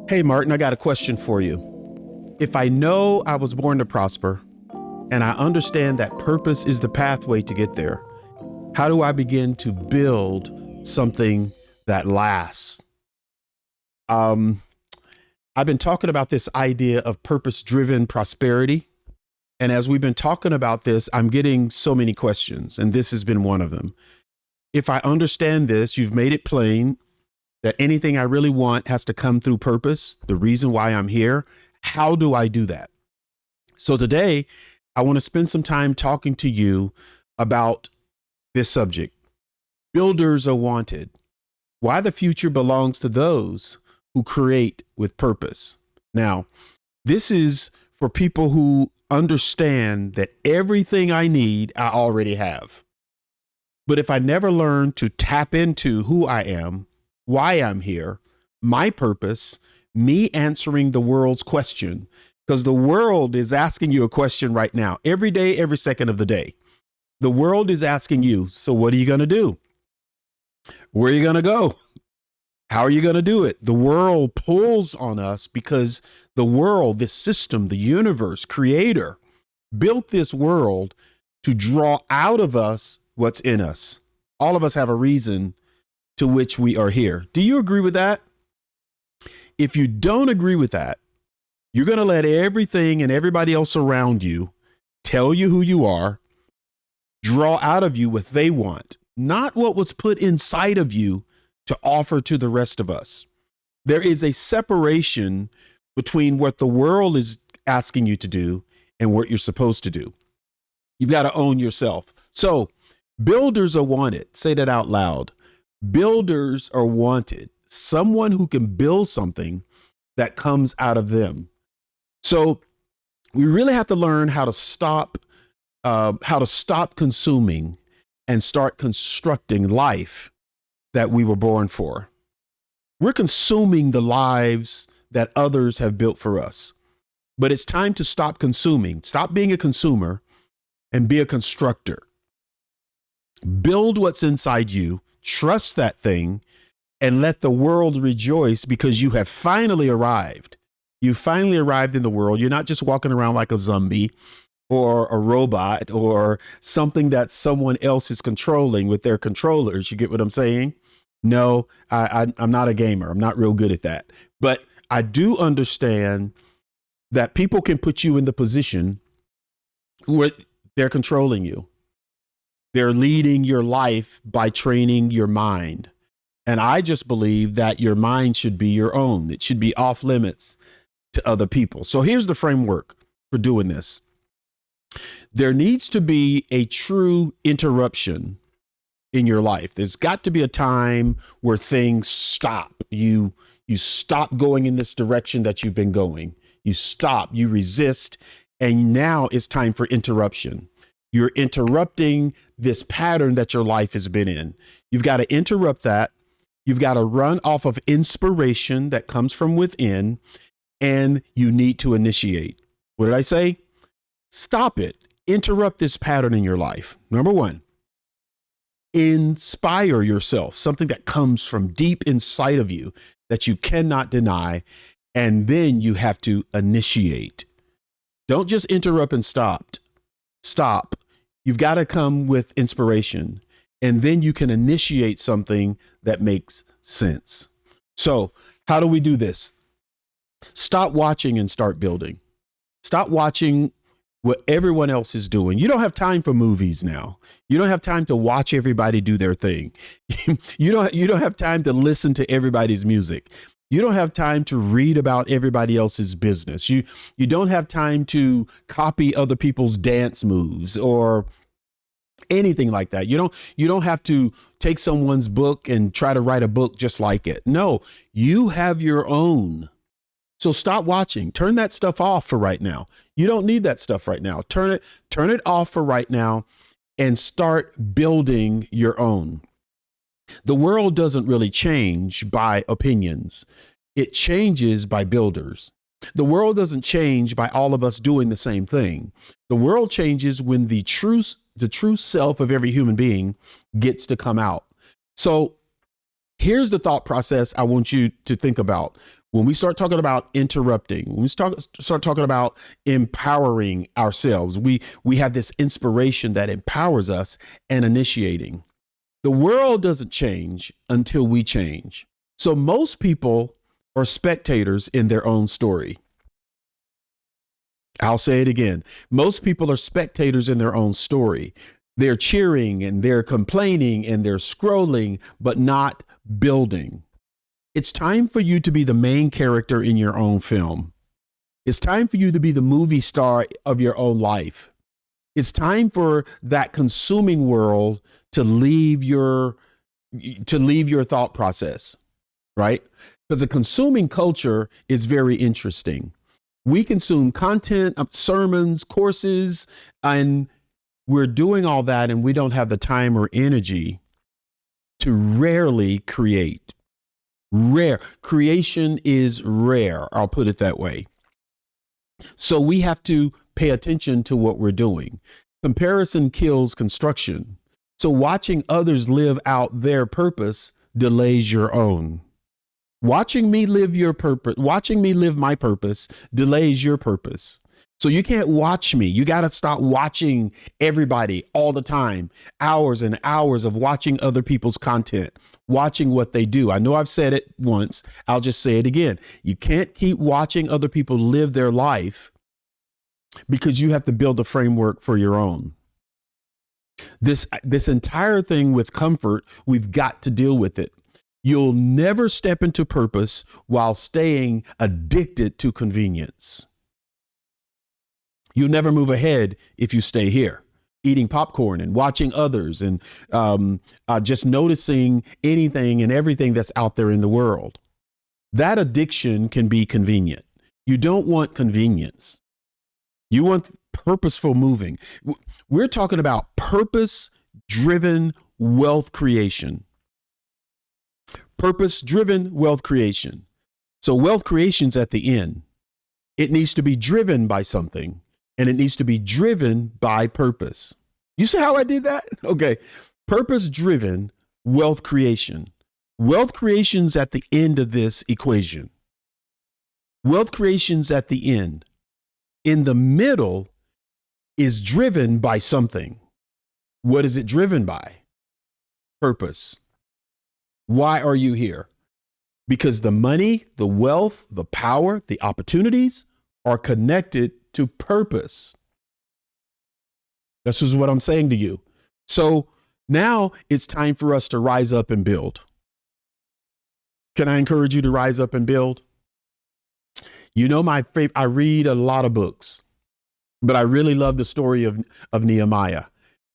Hey, Martin, I got a question for you. If I know I was born to prosper and I understand that purpose is the pathway to get there, how do I begin to build something that lasts? Um, I've been talking about this idea of purpose driven prosperity. And as we've been talking about this, I'm getting so many questions, and this has been one of them. If I understand this, you've made it plain that anything I really want has to come through purpose, the reason why I'm here. How do I do that? So today, I want to spend some time talking to you about this subject. Builders are wanted. Why the future belongs to those who create with purpose. Now, this is for people who understand that everything I need, I already have. But if I never learn to tap into who I am, why I'm here, my purpose, me answering the world's question, because the world is asking you a question right now, every day, every second of the day. The world is asking you, so what are you going to do? Where are you going to go? How are you going to do it? The world pulls on us because the world, this system, the universe, creator, built this world to draw out of us what's in us. All of us have a reason to which we are here. Do you agree with that? If you don't agree with that, you're going to let everything and everybody else around you tell you who you are, draw out of you what they want, not what was put inside of you to offer to the rest of us. There is a separation between what the world is asking you to do and what you're supposed to do. You've got to own yourself. So builders are wanted. Say that out loud. Builders are wanted. Someone who can build something that comes out of them. So we really have to learn how to stop consuming and start constructing life that we were born for. We're consuming the lives that others have built for us. But it's time to stop consuming, stop being a consumer and be a constructor. Build what's inside you, trust that thing, and let the world rejoice because you have finally arrived. You finally arrived in the world. You're not just walking around like a zombie or a robot or something that someone else is controlling with their controllers. You get what I'm saying? No, I'm not a gamer. I'm not real good at that. But I do understand that people can put you in the position where they're controlling you. They're leading your life by training your mind. And I just believe that your mind should be your own. It should be off limits to other people. So here's the framework for doing this. There needs to be a true interruption in your life. There's got to be a time where things stop. You stop going in this direction that you've been going. You stop, you resist, and now it's time for interruption. You're interrupting this pattern that your life has been in. You've got to interrupt that. You've got to run off of inspiration that comes from within, and you need to initiate. What did I say? Stop it. Interrupt this pattern in your life. Number one, inspire yourself, something that comes from deep inside of you that you cannot deny. And then you have to initiate. Don't just interrupt and stop. Stop. You've got to come with inspiration, and then you can initiate something that makes sense. So how do we do this? Stop watching and start building. Stop watching what everyone else is doing. You don't have time for movies now. You don't have time to watch everybody do their thing. You don't have time to listen to everybody's music. You don't have time to read about everybody else's business. You don't have time to copy other people's dance moves or anything like that. You don't have to take someone's book and try to write a book just like it. No, you have your own. So stop watching. Turn that stuff off for right now. You don't need that stuff right now. Turn it off for right now and start building your own. The world doesn't really change by opinions. It changes by builders. The world doesn't change by all of us doing the same thing. The world changes when the true self of every human being gets to come out. So here's the thought process I want you to think about. When we start talking about interrupting, when we start talking about empowering ourselves, we have this inspiration that empowers us and initiating. The world doesn't change until we change. So most people are spectators in their own story. I'll say it again. Most people are spectators in their own story. They're cheering and they're complaining and they're scrolling, but not building. It's time for you to be the main character in your own film. It's time for you to be the movie star of your own life. It's time for that consuming world to leave your thought process, right? Because a consuming culture is very interesting. We consume content, sermons, courses, and we're doing all that and we don't have the time or energy to rarely create. Rare. Creation is rare. I'll put it that way. So we have to pay attention to what we're doing. Comparison kills construction. So watching others live out their purpose delays your own. Watching me live my purpose delays your purpose. So you can't watch me. You got to stop watching everybody all the time. Hours and hours of watching other people's content, watching what they do. I know I've said it once. I'll just say it again. You can't keep watching other people live their life because you have to build a framework for your own. This entire thing with comfort, we've got to deal with it. You'll never step into purpose while staying addicted to convenience. You'll never move ahead if you stay here, eating popcorn and watching others and just noticing anything and everything that's out there in the world. That addiction can be convenient. You don't want convenience. You want purposeful moving. We're talking about purpose-driven wealth creation. Purpose-driven wealth creation. So wealth creation's at the end. It needs to be driven by something. And it needs to be driven by purpose. You see how I did that? Okay. Purpose-driven wealth creation. Wealth creation's at the end of this equation. Wealth creation's at the end. In the middle is driven by something. What is it driven by? Purpose. Why are you here? Because the money, the wealth, the power, the opportunities are connected to purpose. This is what I'm saying to you. So now it's time for us to rise up and build. Can I encourage you to rise up and build? You know, I read a lot of books, but I really love the story of Nehemiah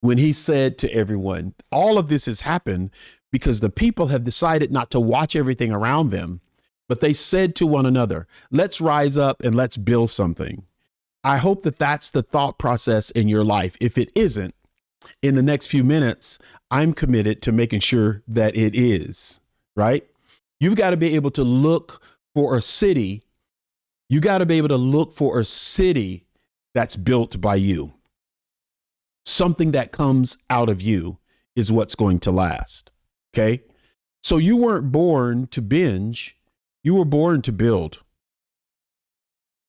when he said to everyone, all of this has happened because the people have decided not to watch everything around them, but they said to one another, let's rise up and let's build something. I hope that that's the thought process in your life. If it isn't, in the next few minutes, I'm committed to making sure that it is, right? You've got to be able to look for a city. You got to be able to look for a city that's built by you. Something that comes out of you is what's going to last. Okay. So you weren't born to binge. You were born to build.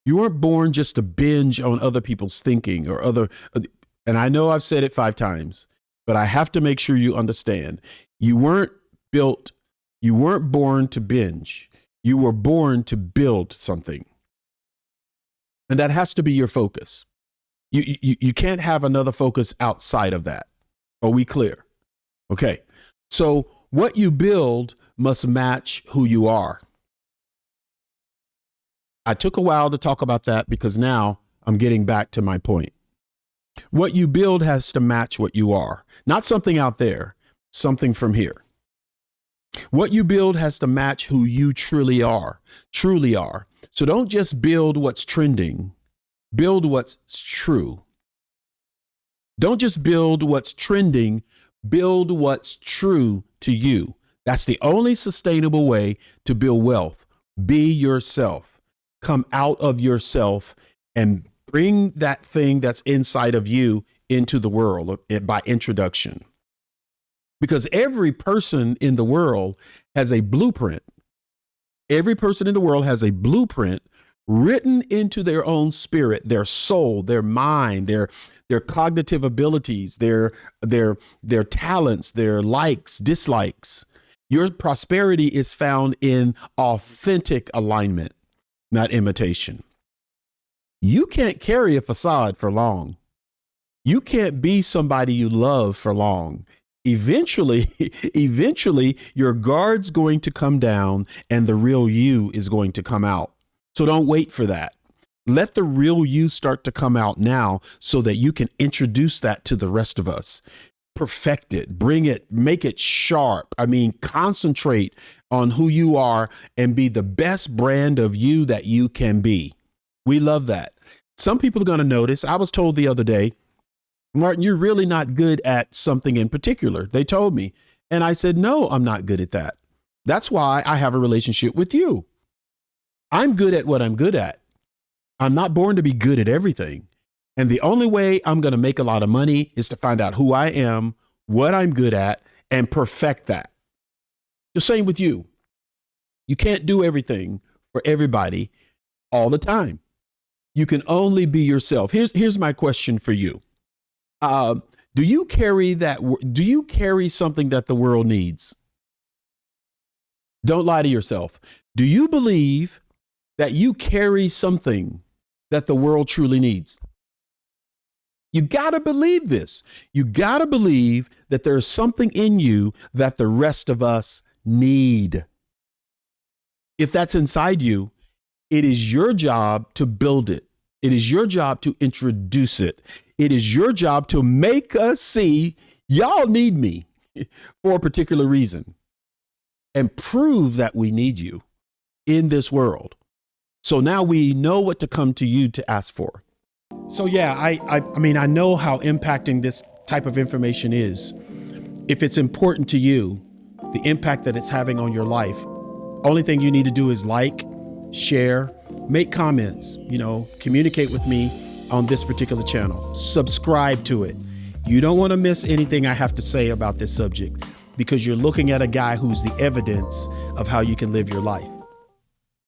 You weren't born just to binge on other people's thinking or and I know I've said it 5 times, but I have to make sure you understand. You weren't born to binge. You were born to build something. And that has to be your focus. You can't have another focus outside of that. Are we clear? Okay. So what you build must match who you are. I took a while to talk about that because now I'm getting back to my point. What you build has to match what you are, not something out there, something from here. What you build has to match who you truly are. So don't just build what's trending, build what's true. Don't just build what's trending, build what's true to you. That's the only sustainable way to build wealth. Be yourself. Come out of yourself and bring that thing that's inside of you into the world by introduction. Because every person in the world has a blueprint. Every person in the world has a blueprint written into their own spirit, their soul, their mind, their cognitive abilities, their talents, their likes, dislikes. Your prosperity is found in authentic alignment, not imitation. You can't carry a facade for long. You can't be somebody you love for long. Eventually, your guard's going to come down and the real you is going to come out. So don't wait for that. Let the real you start to come out now so that you can introduce that to the rest of us. Perfect it, bring it, make it sharp. I mean, concentrate on who you are and be the best brand of you that you can be. We love that. Some people are going to notice. I was told the other day, Martin, you're really not good at something in particular. They told me. And I said, no, I'm not good at that. That's why I have a relationship with you. I'm good at what I'm good at. I'm not born to be good at everything. And the only way I'm going to make a lot of money is to find out who I am, what I'm good at, and perfect that. The same with you. You can't do everything for everybody all the time. You can only be yourself. Here's my question for you. Do you carry something that the world needs? Don't lie to yourself. Do you believe that you carry something that the world truly needs? You got to believe this. You got to believe that there's something in you that the rest of us need. If that's inside you, it is your job to build it. It is your job to introduce it. It is your job to make us see y'all need me for a particular reason and prove that we need you in this world. So now we know what to come to you to ask for. So yeah, I mean, I know how impacting this type of information is. If it's important to you, the impact that it's having on your life, only thing you need to do is like, share, make comments, communicate with me on this particular channel. Subscribe to it. You don't want to miss anything I have to say about this subject because you're looking at a guy who's the evidence of how you can live your life.